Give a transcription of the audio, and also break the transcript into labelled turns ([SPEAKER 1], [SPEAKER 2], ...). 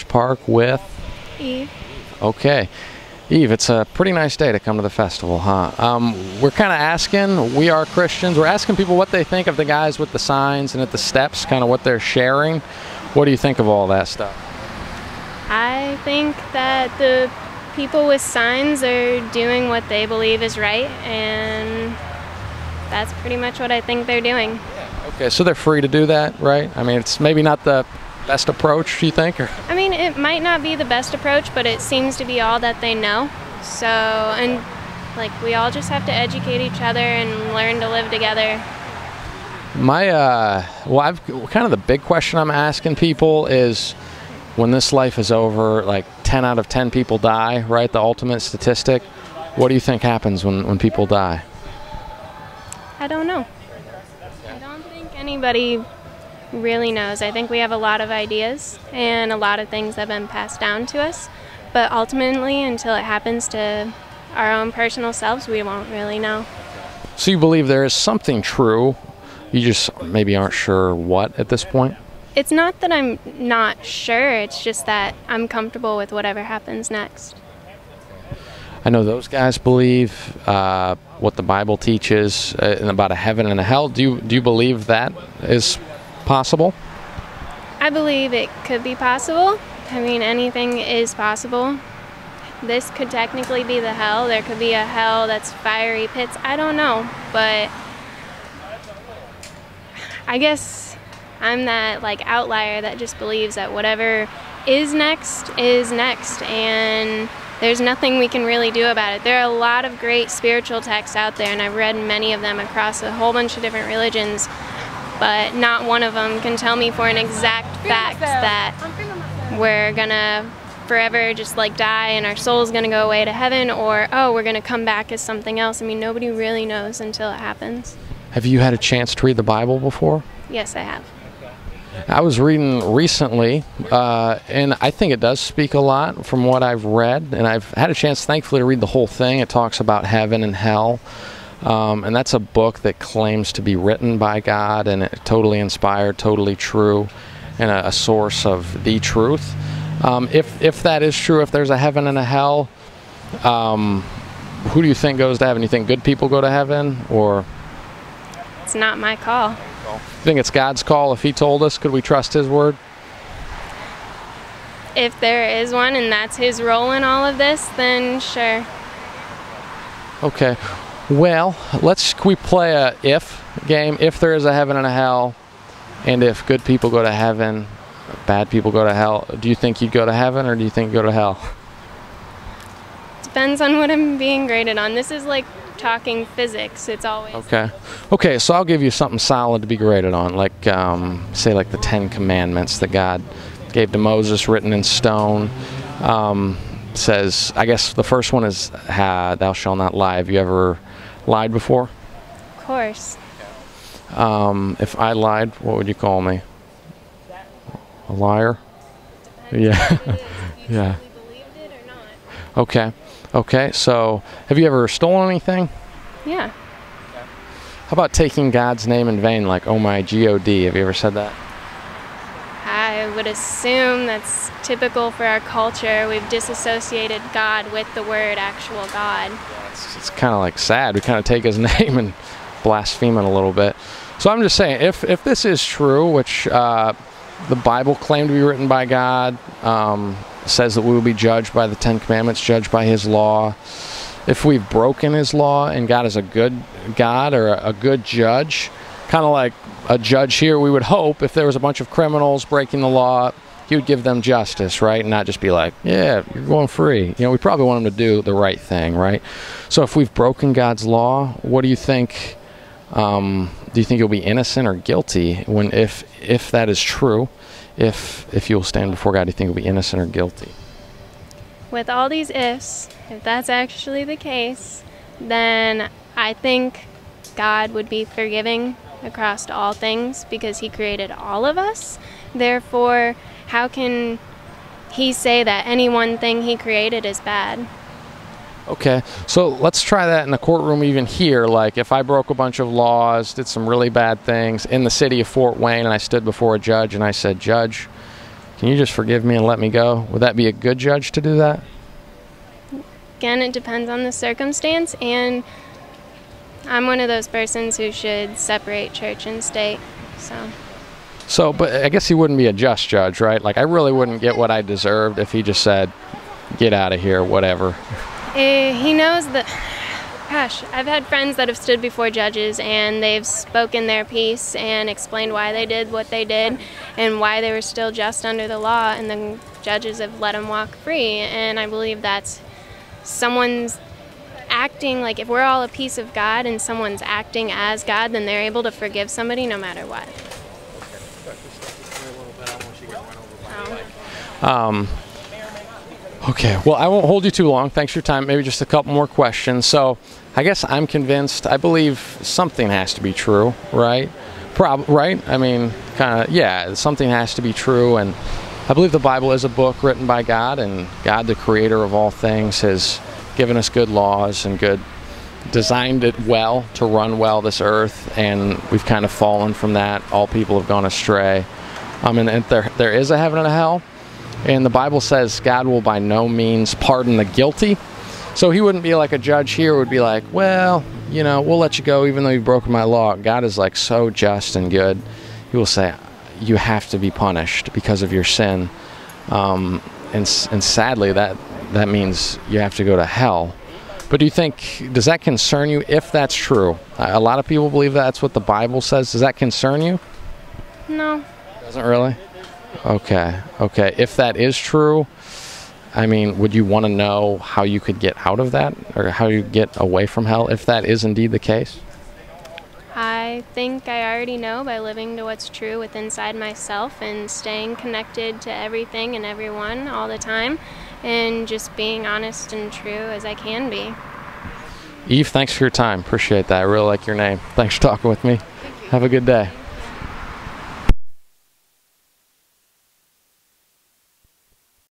[SPEAKER 1] Park with
[SPEAKER 2] Eve.
[SPEAKER 1] Okay. Eve, it's a pretty nice day to come to the festival, huh? We're kind of asking, we are Christians, we're asking people what they think of the guys with the signs and at the steps, kind of what they're sharing. What do you think of all that stuff?
[SPEAKER 2] I think that the people with signs are doing what they believe is right, and that's pretty much what I think they're doing.
[SPEAKER 1] Okay, so they're free to do that, right? I mean, it's maybe not the best approach, do you think? Or?
[SPEAKER 2] I mean, it might not be the best approach, but it seems to be all that they know. So, and like, we all just have to educate each other and learn to live together.
[SPEAKER 1] Kind of the big question I'm asking people is, when this life is over, like 10 out of 10 people die, right? The ultimate statistic. What do you think happens when people die?
[SPEAKER 2] I don't know. I don't think anybody really knows. I think we have a lot of ideas and a lot of things that have been passed down to us, but ultimately, until it happens to our own personal selves, we won't really know.
[SPEAKER 1] So you believe there is something true, you just maybe aren't sure what at this point?
[SPEAKER 2] It's not that I'm not sure, it's just that I'm comfortable with whatever happens next.
[SPEAKER 1] I know those guys believe what the Bible teaches about a heaven and a hell. Do you believe that is possible?
[SPEAKER 2] I believe it could be possible. I mean, anything is possible. This could technically be the hell. There could be a hell that's fiery pits. I don't know, but I guess I'm that outlier that just believes that whatever is next, and there's nothing we can really do about it. There are a lot of great spiritual texts out there, and I've read many of them across a whole bunch of different religions, but not one of them can tell me for an exact fact that we're gonna forever just die and our soul's gonna go away to heaven, or we're gonna come back as something else. I mean, nobody really knows until it happens.
[SPEAKER 1] Have you had a chance to read the Bible before?
[SPEAKER 2] Yes, I have.
[SPEAKER 1] I was reading recently, and I think it does speak a lot from what I've read, and I've had a chance, thankfully, to read the whole thing. It talks about heaven and hell, and that's a book that claims to be written by God, and totally inspired, totally true, and a source of the truth. If that is true, if there's a heaven and a hell, who do you think goes to heaven? You think good people go to heaven, or?
[SPEAKER 2] It's not my call.
[SPEAKER 1] You think it's God's call? If He told us, could we trust His word?
[SPEAKER 2] If there is one and that's His role in all of this, then sure.
[SPEAKER 1] Okay. Well, can we play a if game? If there is a heaven and a hell, and if good people go to heaven, bad people go to hell, do you think you'd go to heaven, or do you think you'd go to hell?
[SPEAKER 2] Depends on what I'm being graded on. This is like talking physics. It's always
[SPEAKER 1] okay, so I'll give you something solid to be graded on, say the 10 Commandments that God gave to Moses, written in stone. Says, I guess the first one is thou shalt not lie. Have you ever lied before?
[SPEAKER 2] Of course.
[SPEAKER 1] If I lied, what would you call me? A liar? Yeah. Yeah.
[SPEAKER 2] Believed it or not.
[SPEAKER 1] Okay, so have you ever stolen anything?
[SPEAKER 2] Yeah.
[SPEAKER 1] How about taking God's name in vain, like, oh my God? Have you ever said that?
[SPEAKER 2] I would assume that's typical for our culture. We've disassociated God with the word actual God.
[SPEAKER 1] It's kind of sad. We kind of take His name and blaspheme it a little bit. So I'm just saying, if this is true, which the Bible claimed to be written by God, says that we will be judged by the 10 Commandments, judged by His law. If we've broken His law and God is a good God or a good judge, kind of like a judge here, we would hope if there was a bunch of criminals breaking the law, He would give them justice, right? And not just be like, yeah, you're going free. We probably want them to do the right thing, right? So if we've broken God's law, what do you think? Do you think you'll be innocent or guilty if that is true? If you'll stand before God, do you think you'll be innocent or guilty?
[SPEAKER 2] With all these ifs, if that's actually the case, then I think God would be forgiving across all things because He created all of us. Therefore, how can He say that any one thing He created is bad?
[SPEAKER 1] Okay, so let's try that in the courtroom even here. If I broke a bunch of laws, did some really bad things in the city of Fort Wayne, and I stood before a judge and I said, Judge, can you just forgive me and let me go? Would that be a good judge to do that?
[SPEAKER 2] Again, it depends on the circumstance, and I'm one of those persons who should separate church and state. So,
[SPEAKER 1] but I guess he wouldn't be a just judge, right? Like, I really wouldn't get what I deserved if he just said, get out of here, whatever.
[SPEAKER 2] He knows that, gosh, I've had friends that have stood before judges and they've spoken their piece and explained why they did what they did and why they were still just under the law, and the judges have let them walk free. And I believe that's someone's acting, like if we're all a piece of God and someone's acting as God, then they're able to forgive somebody no matter what.
[SPEAKER 1] Okay, well, I won't hold you too long. Thanks for your time. Maybe just a couple more questions. So I guess I'm convinced, I believe something has to be true, right? Right? I mean, kind of, yeah, something has to be true. And I believe the Bible is a book written by God, and God, the creator of all things, has given us good laws and designed it well to run well this earth, and we've kind of fallen from that. All people have gone astray. And there is a heaven and a hell, and the Bible says God will by no means pardon the guilty. So he wouldn't be like a judge here would be like, well, we'll let you go even though you've broken my law. God is like so just and good. He will say, you have to be punished because of your sin. And sadly, that means you have to go to hell. But does that concern you if that's true? A lot of people believe that's what the Bible says. Does that concern you?
[SPEAKER 2] No.
[SPEAKER 1] Doesn't really? Okay. If that is true, I mean, would you want to know how you could get out of that, or how you get away from hell if that is indeed the case?
[SPEAKER 2] I think I already know by living to what's true within inside myself and staying connected to everything and everyone all the time, and just being honest and true as I can be.
[SPEAKER 1] Eve, thanks for your time. Appreciate that. I really like your name. Thanks for talking with me. Have a good day.